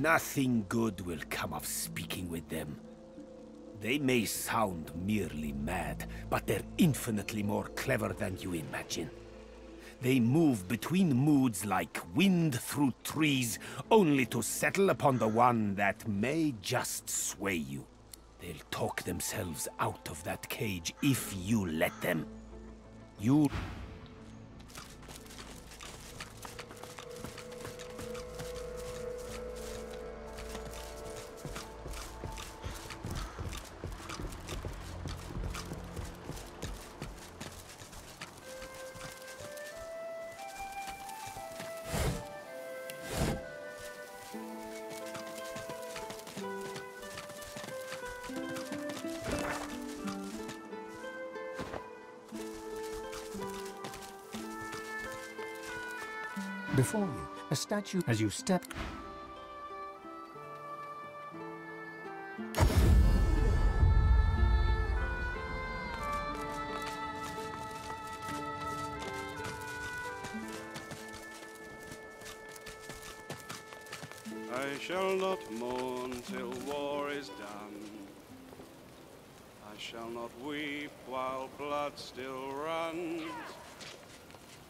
Nothing good will come of speaking with them. They may sound merely mad, but they're infinitely more clever than you imagine. They move between moods like wind through trees, only to settle upon the one that may just sway you. They'll talk themselves out of that cage if you let them. You... Before you, a statue as you step. I shall not mourn till war is done. I shall not weep while blood still runs.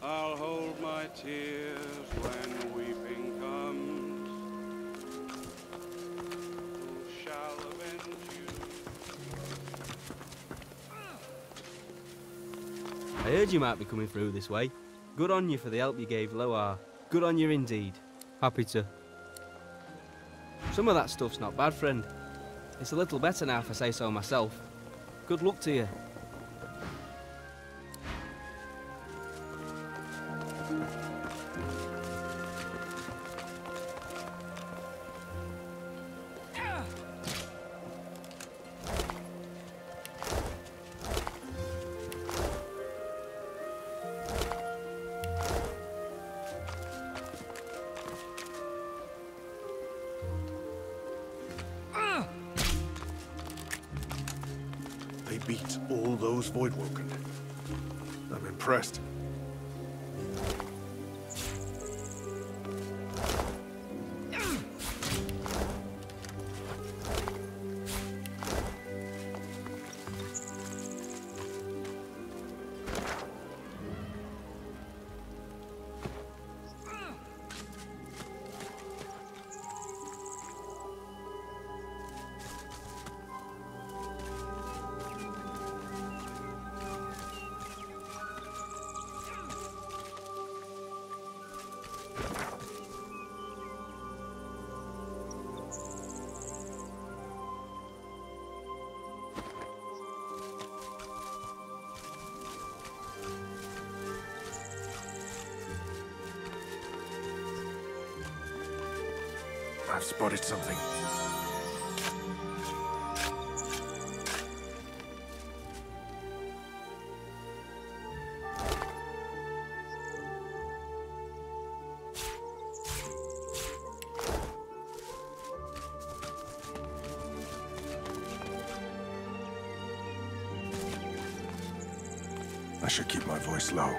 I'll hold my tears when weeping comes. Who shall avenge you? I heard you might be coming through this way. Good on you for the help you gave Noire. Good on you indeed. Happy to. Some of that stuff's not bad, friend. It's a little better now if I say so myself. Good luck to you. They beat all those Voidwoken. I'm impressed. I've spotted something. I should keep my voice low.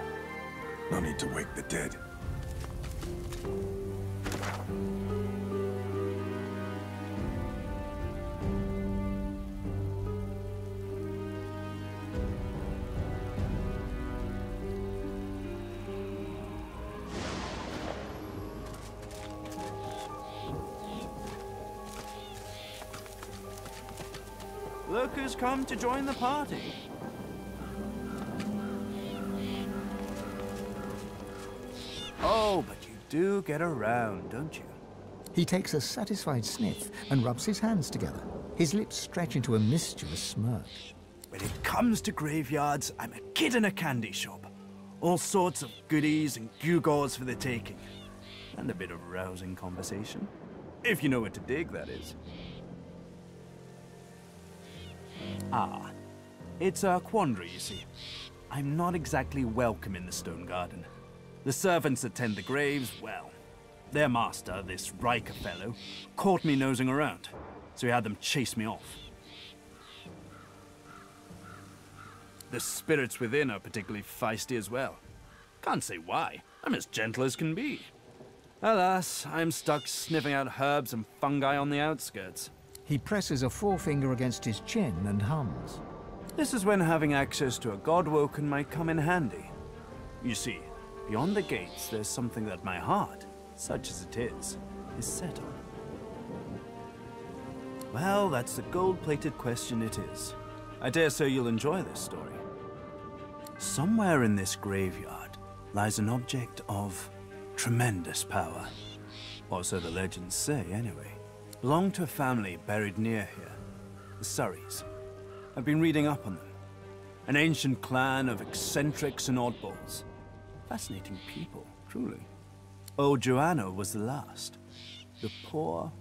No need to wake the dead. Look who's come to join the party. Oh, but you do get around, don't you? He takes a satisfied sniff and rubs his hands together. His lips stretch into a mischievous smirk. When it comes to graveyards, I'm a kid in a candy shop. All sorts of goodies and gewgaws for the taking. And a bit of rousing conversation. If you know where to dig, that is. Ah, it's a quandary, you see. I'm not exactly welcome in the Stone Garden. The servants that tend the graves, well, their master, this Riker fellow, caught me nosing around, so he had them chase me off. The spirits within are particularly feisty as well. Can't say why. I'm as gentle as can be. Alas, I'm stuck sniffing out herbs and fungi on the outskirts. He presses a forefinger against his chin and hums. This is when having access to a godwoken might come in handy. You see, beyond the gates, there's something that my heart, such as it is set on. Well, that's the gold-plated question it is. I dare say you'll enjoy this story. Somewhere in this graveyard lies an object of tremendous power. Or so the legends say, anyway. Belonged to a family buried near here, the Surreys. I've been reading up on them. An ancient clan of eccentrics and oddballs. Fascinating people, truly. Old Joanna was the last. The poor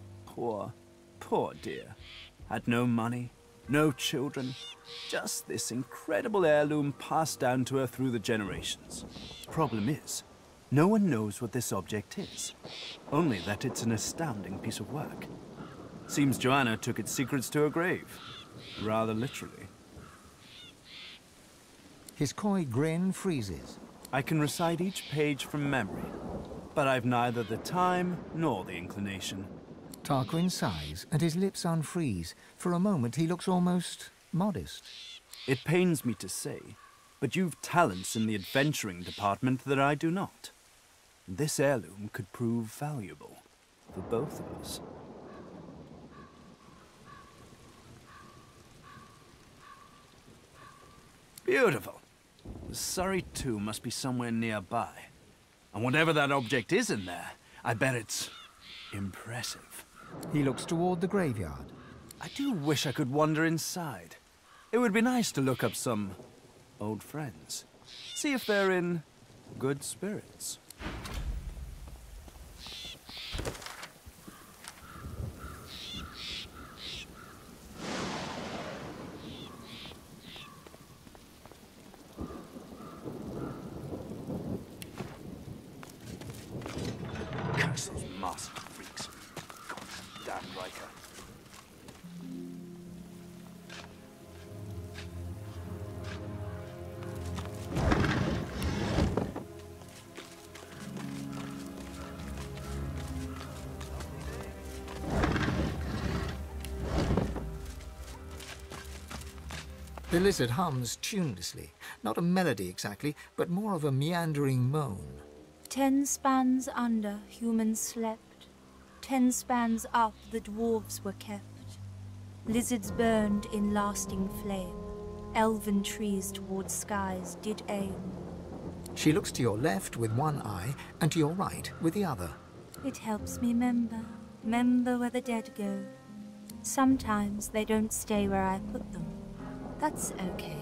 dear. Had no money, no children, just this incredible heirloom passed down to her through the generations. Problem is, no one knows what this object is, only that it's an astounding piece of work. Seems Joanna took its secrets to her grave, rather literally. His coy grin freezes. I can recite each page from memory, but I've neither the time nor the inclination. Tarquin sighs, and his lips unfreeze. For a moment, he looks almost modest. It pains me to say, but you've talents in the adventuring department that I do not. This heirloom could prove valuable for both of us. Beautiful. The Surrey tomb must be somewhere nearby. And whatever that object is in there, I bet it's impressive. He looks toward the graveyard. I do wish I could wander inside. It would be nice to look up some old friends. See if they're in good spirits. Curse those master freaks. Damn Riker. The lizard hums tunelessly. Not a melody exactly, but more of a meandering moan. 10 spans under, humans slept. 10 spans up, the dwarves were kept. Lizards burned in lasting flame. Elven trees towards skies did aim. She looks to your left with one eye, and to your right with the other. It helps me remember where the dead go. Sometimes they don't stay where I put them. That's okay.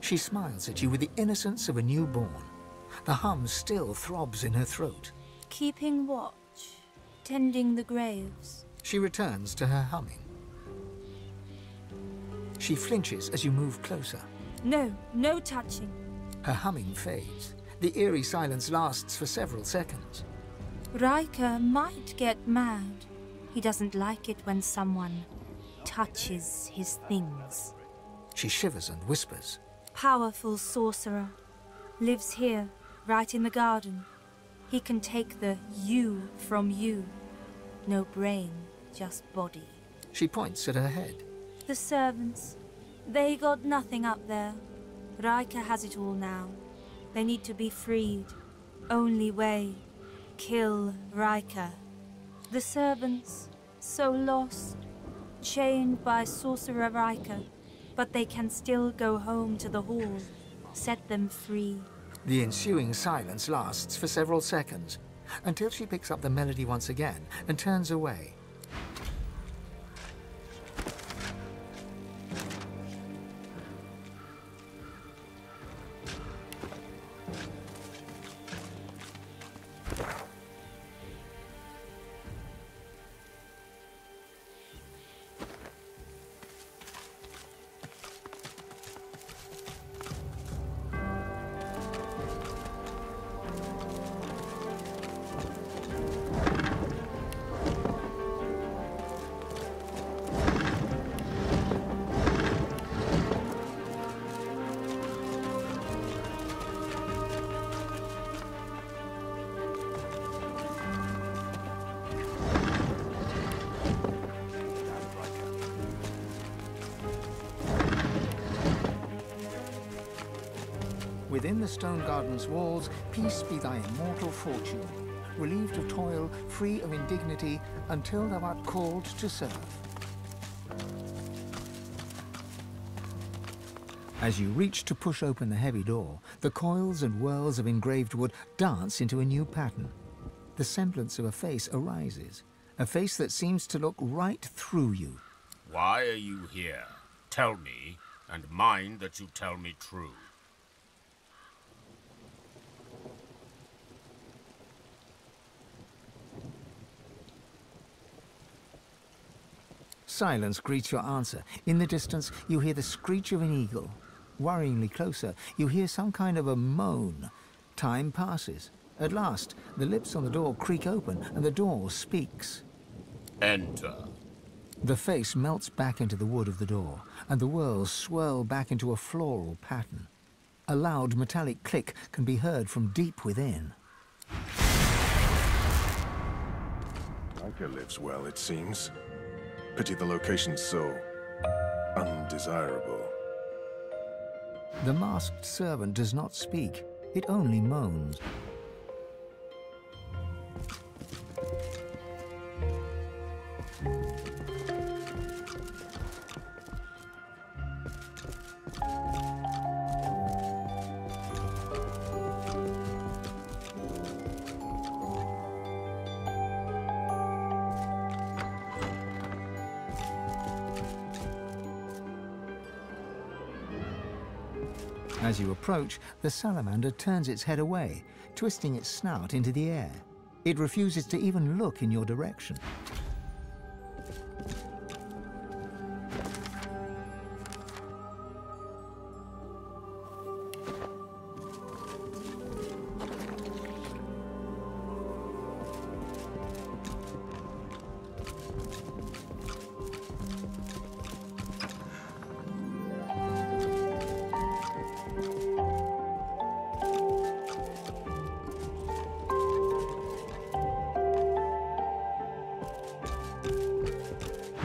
She smiles at you with the innocence of a newborn. The hum still throbs in her throat. Keeping watch, tending the graves. She returns to her humming. She flinches as you move closer. No, no touching. Her humming fades. The eerie silence lasts for several seconds. Riker might get mad. He doesn't like it when someone touches his things. She shivers and whispers. Powerful sorcerer. Lives here, right in the garden. He can take the you from you. No brain, just body. She points at her head. The servants, they got nothing up there. Riker has it all now. They need to be freed. Only way, kill Riker. The servants, so lost, chained by sorcerer Riker, but they can still go home to the hall. Set them free. The ensuing silence lasts for several seconds, until she picks up the melody once again and turns away. Within the stone garden's walls, peace be thy immortal fortune, relieved of toil, free of indignity, until thou art called to serve. As you reach to push open the heavy door, the coils and whirls of engraved wood dance into a new pattern. The semblance of a face arises, a face that seems to look right through you. Why are you here? Tell me, and mind that you tell me true. Silence greets your answer. In the distance, you hear the screech of an eagle. Worryingly closer, you hear some kind of a moan. Time passes. At last, the lips on the door creak open, and the door speaks. Enter. The face melts back into the wood of the door, and the whirls swirl back into a floral pattern. A loud metallic click can be heard from deep within. Riker lives well, it seems. Pity the location's so undesirable. The masked servant does not speak. It only moans. As you approach, the salamander turns its head away, twisting its snout into the air. It refuses to even look in your direction.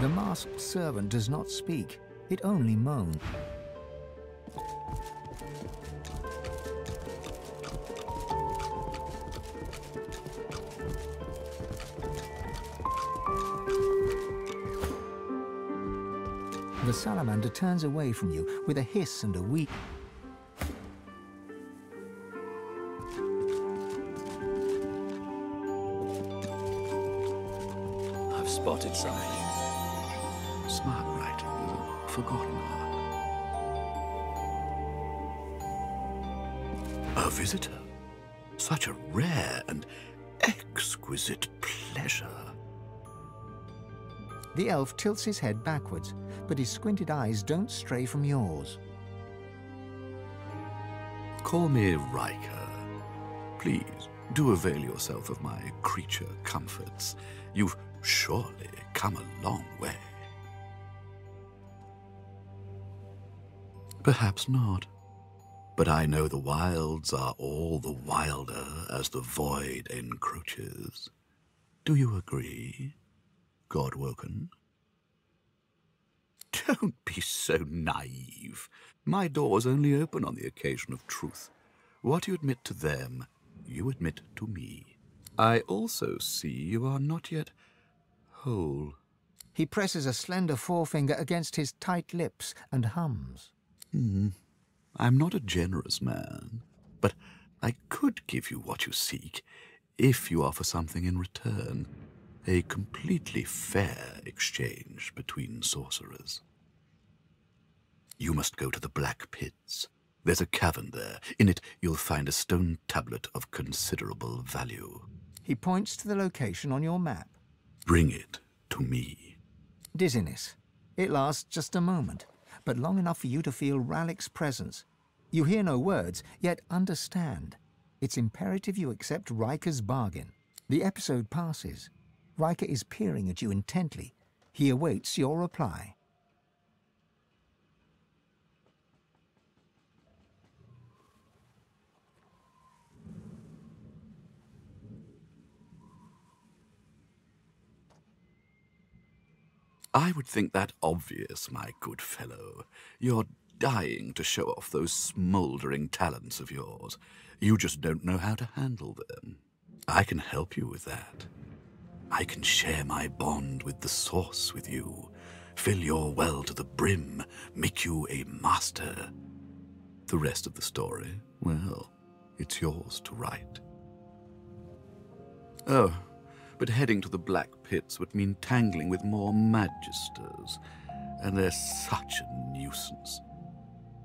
The masked servant does not speak. It only moans. The salamander turns away from you with a hiss and a wheeze. I've spotted something. Smart writing is a forgotten art. A visitor. Such a rare and exquisite pleasure. The elf tilts his head backwards, but his squinted eyes don't stray from yours. Call me Riker. Please, do avail yourself of my creature comforts. You've surely come a long way. Perhaps not, but I know the wilds are all the wilder as the void encroaches. Do you agree, Godwoken? Don't be so naive. My doors only open on the occasion of truth. What you admit to them, you admit to me. I also see you are not yet whole. He presses a slender forefinger against his tight lips and hums. I'm not a generous man, but I could give you what you seek if you offer something in return. A completely fair exchange between sorcerers. You must go to the Black Pits. There's a cavern there. In it, you'll find a stone tablet of considerable value. He points to the location on your map. Bring it to me. Dizziness. It lasts just a moment, but long enough for you to feel Ralik's presence. You hear no words, yet understand. It's imperative you accept Riker's bargain. The episode passes. Riker is peering at you intently. He awaits your reply. I would think that obvious, my good fellow. You're dying to show off those smoldering talents of yours. You just don't know how to handle them. I can help you with that. I can share my bond with the Source with you, fill your well to the brim, make you a master. The rest of the story, well, it's yours to write. Oh, but heading to the Black Pits would mean tangling with more magisters, and they're such a nuisance.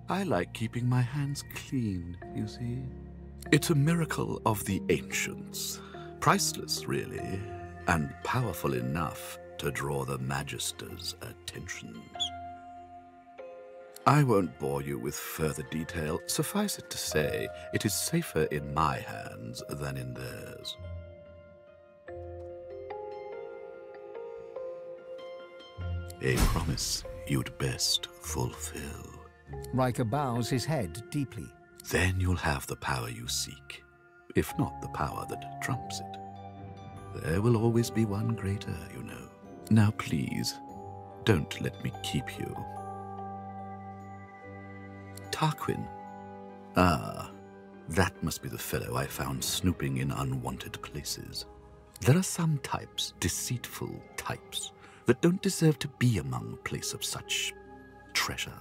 I like keeping my hands clean, you see. It's a miracle of the ancients. Priceless, really, and powerful enough to draw the magisters' attentions. I won't bore you with further detail. Suffice it to say, it is safer in my hands than in theirs. A promise you'd best fulfill. Riker bows his head deeply. Then you'll have the power you seek, if not the power that trumps it. There will always be one greater, you know. Now please, don't let me keep you. Tarquin. Ah, that must be the fellow I found snooping in unwanted places. There are some types, deceitful types, that don't deserve to be among a place of such treasure.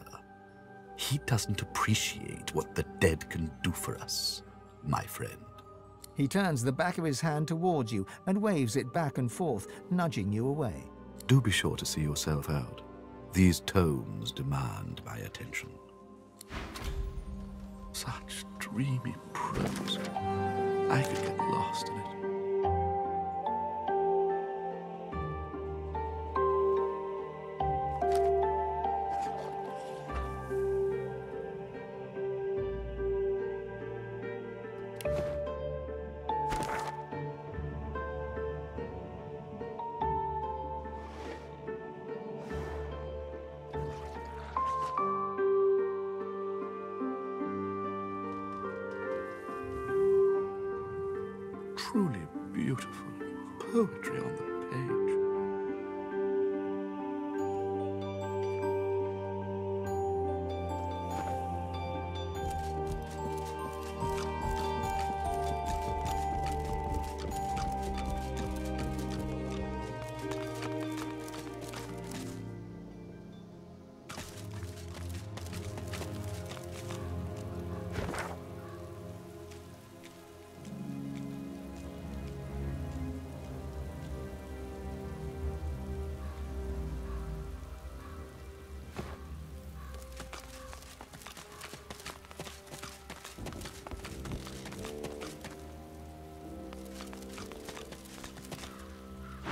He doesn't appreciate what the dead can do for us, my friend. He turns the back of his hand towards you and waves it back and forth, nudging you away. Do be sure to see yourself out. These tomes demand my attention. Such dreamy prose. I could get lost in it. Truly beautiful poetry on the page.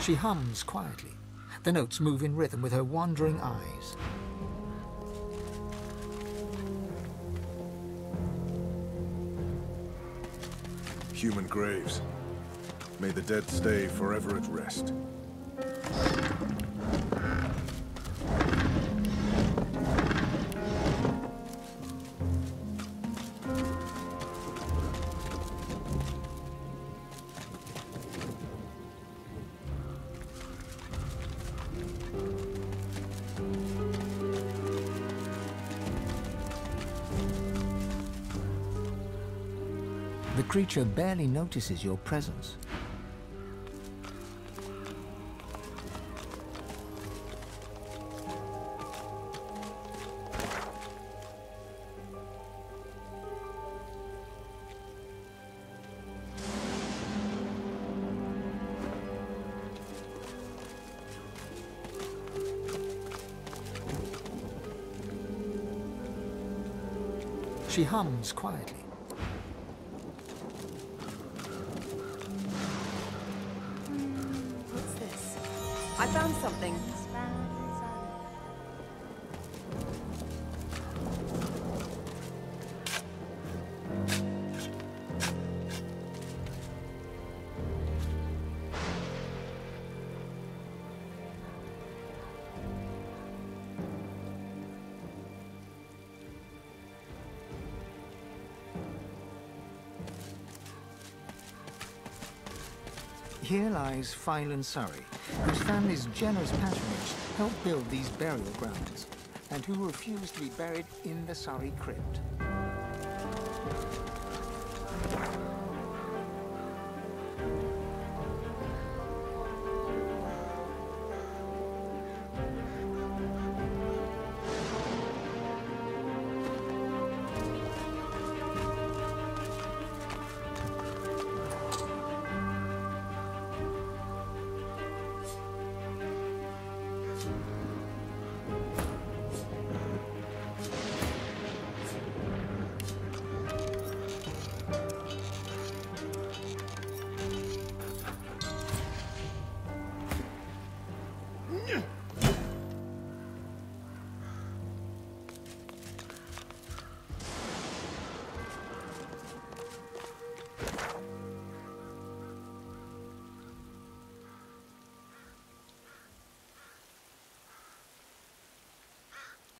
She hums quietly. The notes move in rhythm with her wandering eyes. Human graves. May the dead stay forever at rest. The creature barely notices your presence. She hums quietly. What's this? I found something. Here lies Phylan Surrey, whose family's generous patronage helped build these burial grounds. and who refused to be buried in the Surrey crypt.